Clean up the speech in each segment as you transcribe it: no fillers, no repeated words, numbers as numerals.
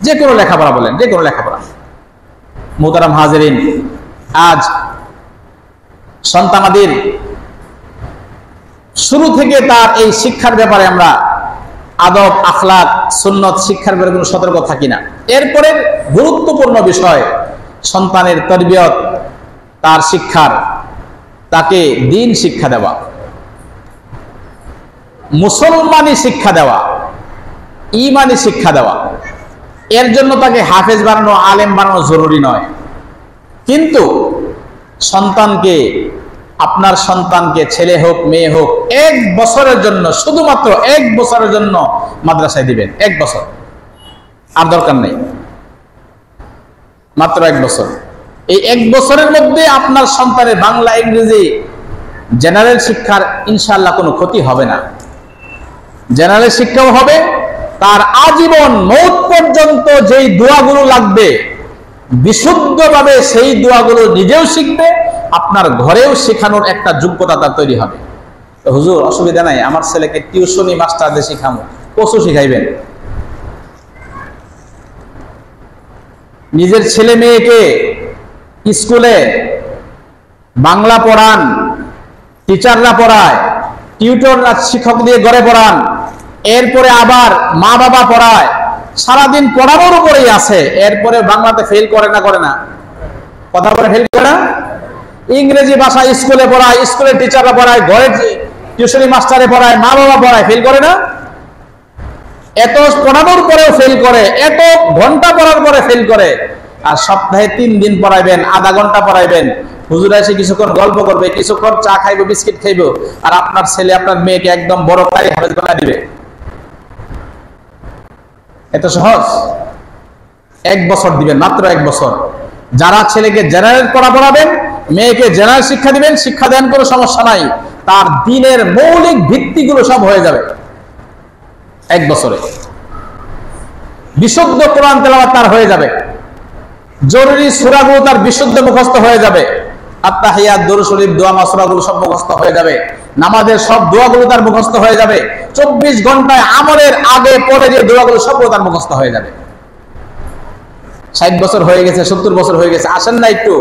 যে কোনো লেখাপড়া বলেন, যে কোনো লেখাপড়া। মুহতারাম হাজিরিন, আজ সন্তানাদের শুরু থেকে তার এই শিক্ষার ব্যাপারে আমরা আদব, আখলাক, সুন্নত শিক্ষার ব্যাপারে কোনো সতর্ক থাকি না। এরপরে গুরুত্বপূর্ণ বিষয় সন্তানের তরবিয়ত, তার শিক্ষার, তাকে দ্বীন শিক্ষা দেওয়া, মুসলমানি শিক্ষা দেওয়া, ঈমানি শিক্ষা দেওয়া। এর জন্য তাকে হাফেজ বানানো, আলেম বানানো জরুরি নয়। কিন্তু সন্তানকে, আপনার সন্তানকে, ছেলে হোক মেয়ে হোক, 1 বছরের জন্য, শুধুমাত্র 1 বছরের জন্য মাদ্রাসায় দিবেন। 1 বছর, আর দরকার নেই, মাত্র 1 বছর। এই 1 বছরের মধ্যে আপনার সন্তানের বাংলা, ইংরেজি, জেনারেল শিক্ষার ইনশাআল্লাহ কোনো ক্ষতি হবে না। জেনারেল শিক্ষাও হবে, তার আজীবন মৌত পর্যন্ত যেই দোয়াগুলো লাগবে বিশুদ্ধভাবে সেই দোয়াগুলো নিজেও শিখবে, আপনার ঘরেও শেখানোর একটা যোগ্যতা তার তৈরি হবে। তো হুজুর অসুবিধা নাই, আমার ছেলেকে টিউশনি মাস্টার দিয়ে শিখাবো, কচু শিখাইবেন। নিজের ছেলে মেয়েকে স্কুলে বাংলা পড়ান, টিচাররা পড়ায়, টিউটররা শিক্ষক দিয়ে ঘরে পড়ান, এরপরে আবার মা বাবা পড়ায়, সারাদিন পড়ানোর উপরেই আছে। এরপরে বাংলাতে ফেল করে না? করে না? কথা বলে ফেল করে না? ইংরেজি ভাষা স্কুলে পড়ায়, স্কুলের টিচাররা পড়ায়, ঘরে টিউশনি মাস্টারে পড়ায়, মা বাবা পড়ায়, ফেল করে না? এত পড়ানোর পরেও ফেল করে, এত ঘন্টা পড়ার পরে ফেল করে। আর সপ্তাহে 3 দিন পড়াইবেন, আধা ঘন্টা পড়াইবেন, হুজুর এসে কিছুক্ষণ গল্প করবে, কিছুক্ষণ চা খাইবো, বিস্কিট খাইবো, আর আপনার ছেলে আপনার মেয়েকে একদম বড় কারি হাফেজ বানায় দিবে। এত সহজ? 1 বছর দিবেন, মাত্র 1 বছর। যারা ছেলেকে জেনারেল পড়াবেন, মেয়েকে জেনারেল শিক্ষা দিবেন, শিক্ষা দেন, কোনো সমস্যা নাই, তার দ্বীনের মৌলিক ভিত্তিগুলো সব হয়ে যাবে 1 বছরে। বিশুদ্ধ কোরআন তেলাওয়াত তার হয়ে যাবে, জরুরি সূরাগুলো তার বিশুদ্ধ মুখস্থ হয়ে যাবে, আত্তাহিয়াত, দুরূদ শরীফ, দোয়া মাসুরাগুলো সব মুখস্থ হয়ে যাবে, নামাজের সব দোয়াগুলো তার মুখস্থ হয়ে যাবে, 24 ঘন্টায় আমলের আগে পরে যে দোয়াগুলো সবগুলো তার মুখস্থ হয়ে যাবে। 60 বছর হয়ে গেছে, 70 বছর হয়ে গেছে, আসেন না একটু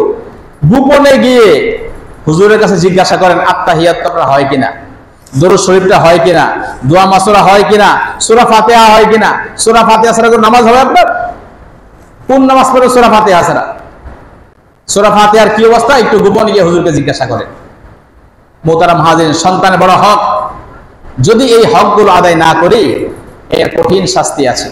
গোপনে গিয়ে হুজুরের কাছে জিজ্ঞাসা করেন, আত্তাহিয়াত আপনার হয় কিনা, দুরূদ শরীফটা হয় কিনা, দোয়া মাসুরা হয় কিনা, সূরা ফাতিহা হয় কিনা। সূরা ফাতিহা ছাড়া কোনো নামাজ হবে আপনার? কোন নামাজ পড়ে সূরা ফাতিহা ছাড়া? সূরা ফাতিহার কি অবস্থা একটু গোপনে গিয়ে হুজুরকে জিজ্ঞাসা করেন। মুহতারাম হাজিরিন, সন্তানের বড় হক, যদি এই হকগুলো আদায় না করি এর কঠিন শাস্তি আছে।